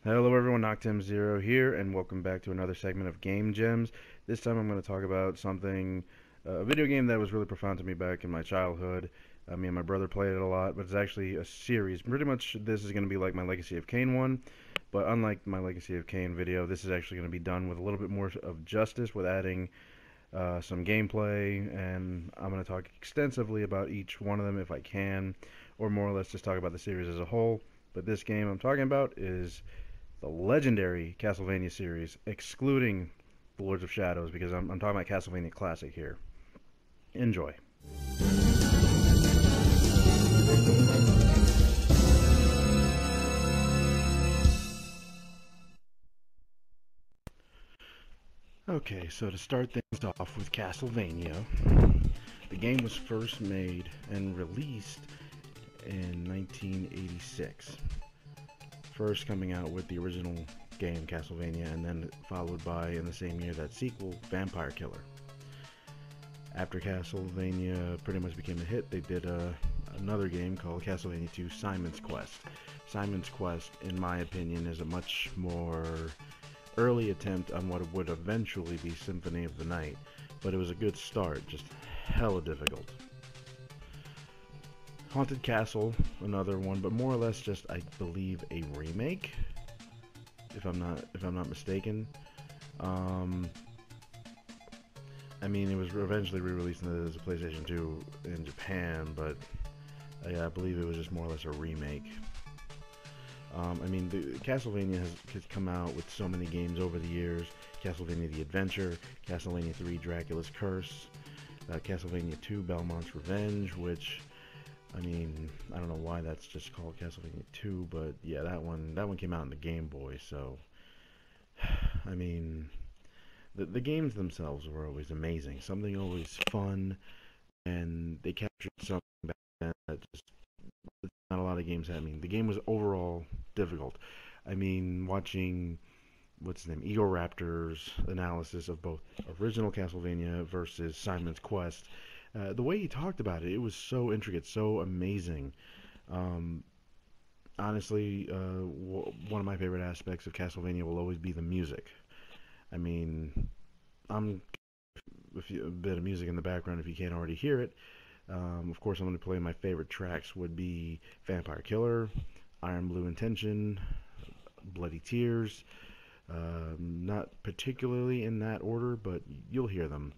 Hello everyone, Noctem0 here, and welcome back to another segment of Game Gems. This time I'm going to talk about something, a video game that was really profound to me back in my childhood. Me and my brother played it a lot, but it's actually a series. Pretty much this is going to be like my Legacy of Kain one, but unlike my Legacy of Kain video, this is actually going to be done with a little bit more of justice, with adding some gameplay, and I'm going to talk extensively about each one of them if I can, or more or less just talk about the series as a whole. But this game I'm talking about is the legendary Castlevania series, excluding the Lords of Shadows, because I'm talking about Castlevania Classic here. Enjoy. Okay, so to start things off with Castlevania, the game was first made and released in 1986. First coming out with the original game, Castlevania, and then followed by, in the same year, that sequel, Vampire Killer. After Castlevania pretty much became a hit, they did another game called Castlevania 2 Simon's Quest. Simon's Quest, in my opinion, is a much more early attempt on what would eventually be Symphony of the Night, but it was a good start, just hella difficult. Haunted Castle, another one, but more or less just, I believe, a remake, if I'm not mistaken. I mean, it was eventually re-released as a PlayStation 2 in Japan, but I believe it was just more or less a remake. I mean, Castlevania has come out with so many games over the years. Castlevania The Adventure, Castlevania 3 Dracula's Curse, Castlevania 2 Belmont's Revenge, which, I mean, I don't know why that's just called Castlevania 2, but yeah, that one came out on the Game Boy, so I mean, the games themselves were always amazing, something always fun, and they captured something back then that just not a lot of games had. I mean, the game was overall difficult. I mean, watching what's his name, Egoraptor's analysis of both original Castlevania versus Simon's Quest. The way he talked about it, it was so intricate, so amazing. Honestly, one of my favorite aspects of Castlevania will always be the music. I mean, I'm a bit of music in the background if you can't already hear it. Of course, I'm going to play my favorite tracks would be Vampire Killer, Iron Blue Intention, Bloody Tears. Not particularly in that order, but you'll hear them.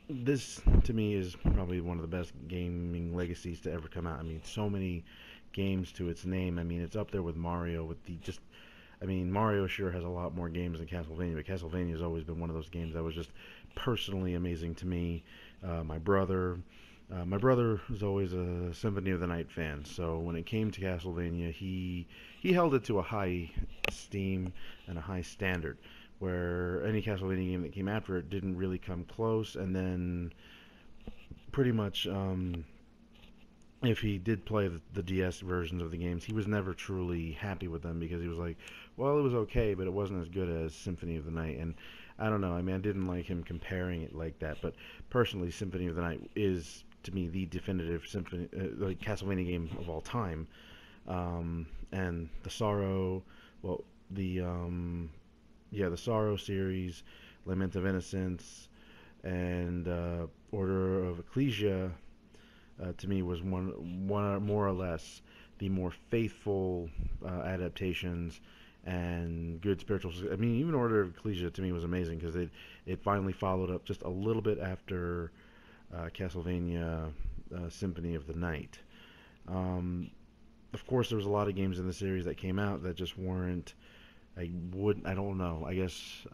This, to me, is probably one of the best gaming legacies to ever come out. I mean, so many games to its name. I mean, it's up there with Mario with the just... I mean, Mario sure has a lot more games than Castlevania, but Castlevania has always been one of those games that was just personally amazing to me. My brother was always a Symphony of the Night fan, so when it came to Castlevania, he held it to a high esteem and a high standard, where any Castlevania game that came after it didn't really come close. And then pretty much, if he did play the DS versions of the games, he was never truly happy with them, because he was like, well, it was okay, but it wasn't as good as Symphony of the Night. And I don't know, I mean, I didn't like him comparing it like that, but personally, Symphony of the Night is, to me, the definitive symphony, like Castlevania game of all time. And the Sorrow, well, the Sorrow series, Lament of Innocence, and Order of Ecclesia, to me, was one more or less the more faithful adaptations and good spiritual. I mean, even Order of Ecclesia to me was amazing, because it finally followed up just a little bit after Castlevania Symphony of the Night. Of course, there was a lot of games in the series that came out that just weren't. I don't know. I guess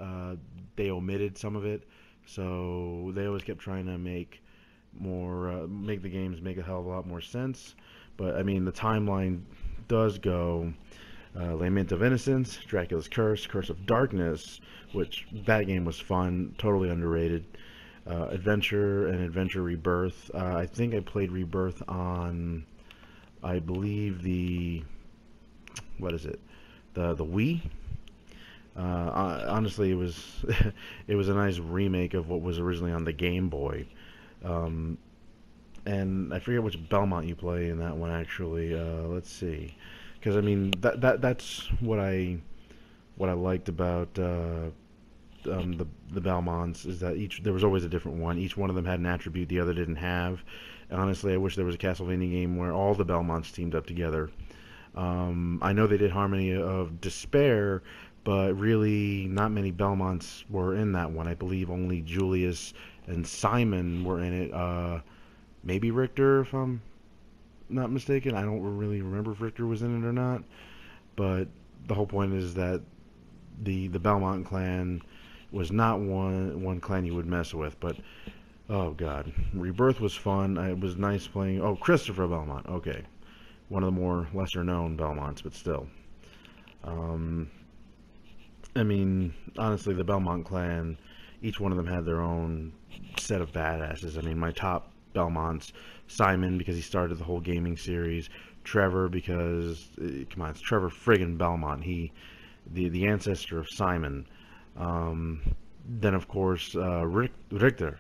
they omitted some of it, so they always kept trying to make the games make a hell of a lot more sense. But I mean, the timeline does go Lament of Innocence, Dracula's Curse, Curse of Darkness, which that game was fun, totally underrated. Adventure and Adventure Rebirth. I think I played Rebirth on, I believe, the Wii. Honestly, it was it was a nice remake of what was originally on the Game Boy. And I forget which Belmont you play in that one, actually. Let's see. because I mean that's what I liked about the Belmonts, is that there was always a different one. Each one of them had an attribute the other didn't have. And honestly, I wish there was a Castlevania game where all the Belmonts teamed up together. I know they did Harmony of Despair, but really not many Belmonts were in that one. I believe only Julius and Simon were in it. Maybe Richter, if I'm not mistaken. I don't really remember if Richter was in it or not. But the whole point is that the Belmont clan was not one clan you would mess with. But oh god, Rebirth was fun. It was nice playing. Oh, Christopher Belmont. Okay, one of the more lesser known Belmonts, but still. I mean, honestly, the Belmont clan, each one of them had their own set of badasses. I mean, my top Belmonts: Simon, because he started the whole gaming series; Trevor, because come on, it's Trevor friggin' Belmont. The ancestor of Simon. Then of course Richter.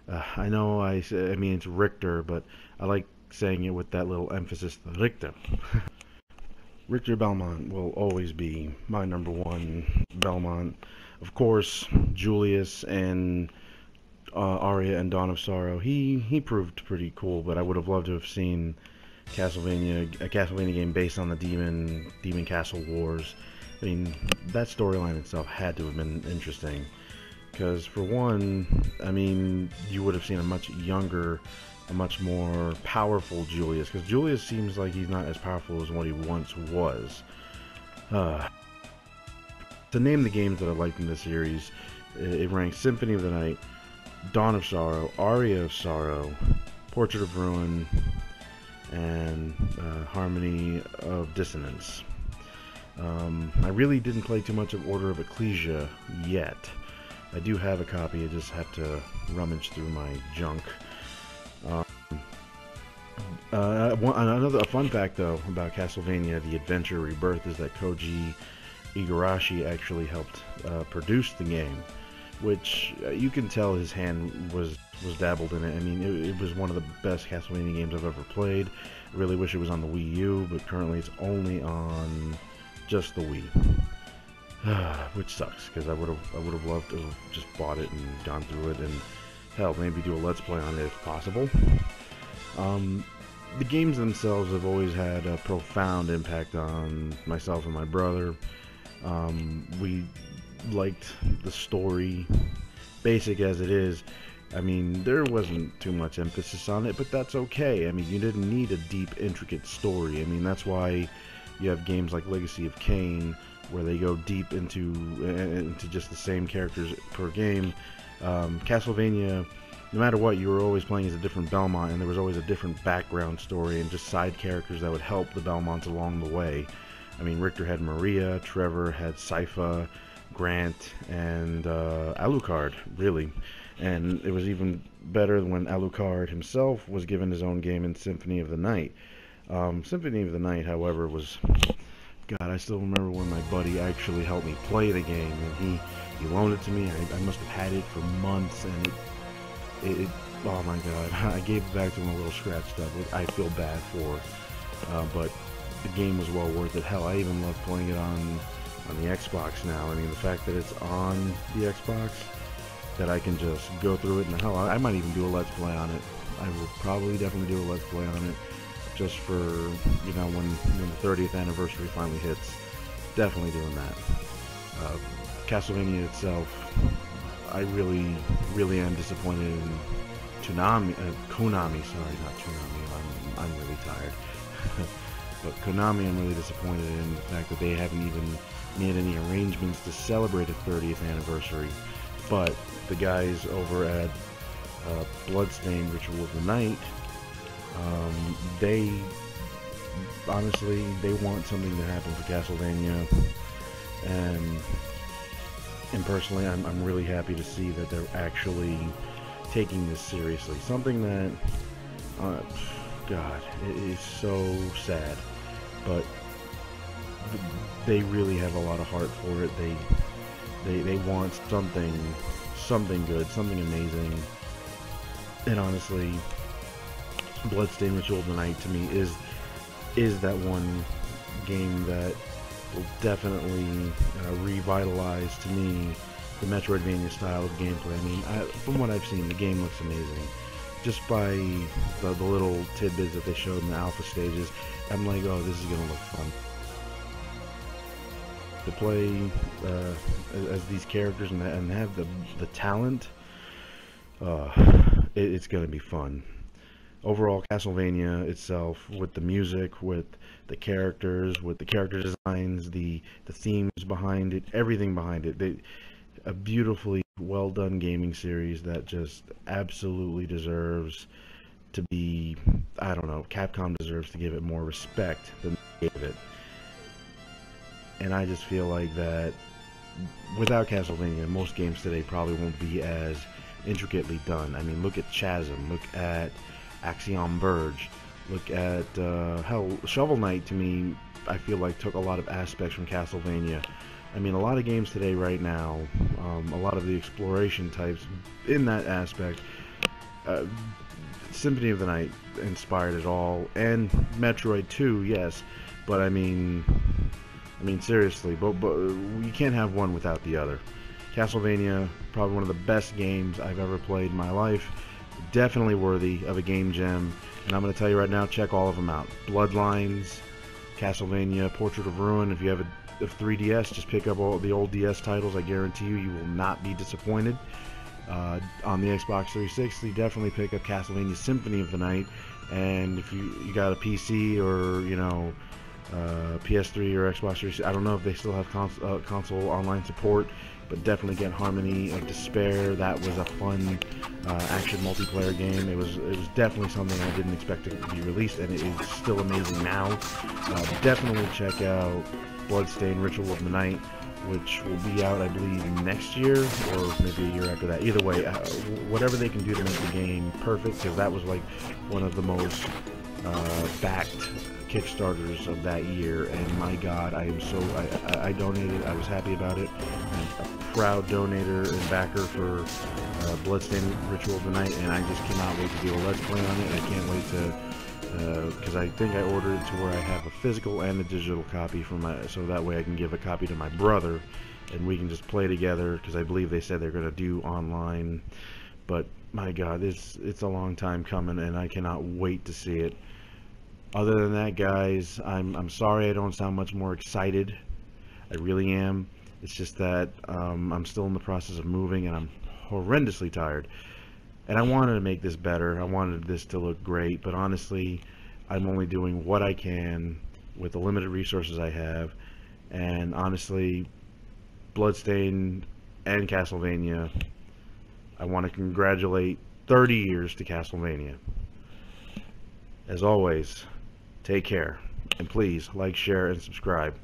I know I mean it's Richter, but I like saying it with that little emphasis, Richter. Richter Belmont will always be my number one Belmont. Of course, Julius and Aria and Dawn of Sorrow. He proved pretty cool, but I would have loved to have seen a Castlevania game based on the Demon Castle Wars. I mean, that storyline itself had to have been interesting, because for one, I mean, you would have seen a much younger, a much more powerful Julius, because Julius seems like he's not as powerful as what he once was. To name the games that I liked in this series, it ranks Symphony of the Night, Dawn of Sorrow, Aria of Sorrow, Portrait of Ruin, and Harmony of Dissonance. I really didn't play too much of Order of Ecclesia yet. I do have a copy, I just have to rummage through my junk. A fun fact though about Castlevania The Adventure Rebirth is that Koji Igarashi actually helped produce the game, which you can tell his hand was dabbled in it. I mean, it was one of the best Castlevania games I've ever played. I really wish it was on the Wii U, but currently it's only on just the Wii, which sucks, because I would have loved to have just bought it and gone through it, and hell, maybe do a Let's Play on it if possible. The games themselves have always had a profound impact on myself and my brother. We liked the story, basic as it is. I mean, there wasn't too much emphasis on it, but that's okay. I mean, you didn't need a deep, intricate story. I mean, that's why you have games like Legacy of Kain, where they go deep into just the same characters per game. Castlevania, no matter what, you were always playing as a different Belmont, and there was always a different background story and just side characters that would help the Belmonts along the way. I mean, Richter had Maria, Trevor had Sypha, Grant, and Alucard, really. And it was even better when Alucard himself was given his own game in Symphony of the Night. Symphony of the Night, however, was... God, I still remember when my buddy actually helped me play the game, and he loaned it to me. I must have had it for months, and it oh my god, I gave it back to him a little scratched up, which I feel bad for, but the game was well worth it. Hell, I even love playing it on the Xbox now. I mean, the fact that it's on the Xbox, that I can just go through it, and hell, I might even do a Let's Play on it. I will probably definitely do a Let's Play on it, just for, you know, when the 30th anniversary finally hits. Definitely doing that. Castlevania itself, I really am disappointed in Konami, sorry, not Toonami, I'm really tired. But Konami, I'm really disappointed in the fact that they haven't even made any arrangements to celebrate a 30th anniversary. But the guys over at Bloodstained Ritual of the Night, they honestly, they want something to happen for Castlevania, and personally, I'm really happy to see that they're actually taking this seriously. Something that, God, it is so sad, but they really have a lot of heart for it. They want something good, something amazing, and honestly, Bloodstained Ritual of the Night to me is that one game that will definitely revitalize, to me, the Metroidvania style of gameplay. I mean, from what I've seen, the game looks amazing. Just by the little tidbits that they showed in the alpha stages, I'm like, oh, this is going to look fun. To play as these characters and have the talent, it's going to be fun. Overall, Castlevania itself, with the music, with the characters, with the character designs, the themes behind it, everything behind it, a beautifully well done gaming series that just absolutely deserves to be, I don't know, Capcom deserves to give it more respect than they gave it. And I just feel like that without Castlevania, most games today probably won't be as intricately done. I mean, look at Chasm, look at Axiom Verge, look at hell, Shovel Knight. To me, I feel like took a lot of aspects from Castlevania. I mean, a lot of games today right now, a lot of the exploration types in that aspect, Symphony of the Night inspired it all, and Metroid 2, yes, but I mean seriously, but you can't have one without the other. Castlevania, probably one of the best games I've ever played in my life. Definitely worthy of a game gem, and I'm going to tell you right now, check all of them out. Bloodlines, Castlevania, Portrait of Ruin. If you have a 3DS, just pick up all the old DS titles. I guarantee you will not be disappointed. On the Xbox 360, definitely pick up Castlevania Symphony of the Night, and if you got a PC or, you know, PS3 or Xbox 360, I don't know if they still have console online support, but definitely get Harmony of Despair. That was a fun action multiplayer game. It was definitely something I didn't expect to be released, and it is still amazing now. Definitely check out Bloodstained Ritual of the Night, which will be out, I believe, next year or maybe a year after that. Either way, whatever they can do to make the game perfect, because that was like one of the most backed Kickstarters of that year, and my God, I donated. I was happy about it. I'm a proud donator and backer for Bloodstained Ritual of the Night, and I just cannot wait to do a Let's Play on it. I can't wait to, because I think I ordered it to where I have a physical and a digital copy so that way I can give a copy to my brother, and we can just play together, because I believe they said they're going to do online. But my God, it's a long time coming, and I cannot wait to see it. Other than that, guys, I'm sorry I don't sound much more excited. I really am. It's just that I'm still in the process of moving, and I'm horrendously tired. And I wanted to make this better. I wanted this to look great, but honestly, I'm only doing what I can with the limited resources I have. And honestly, Bloodstained and Castlevania, I want to congratulate 30 years to Castlevania. As always, take care, and please like, share, and subscribe.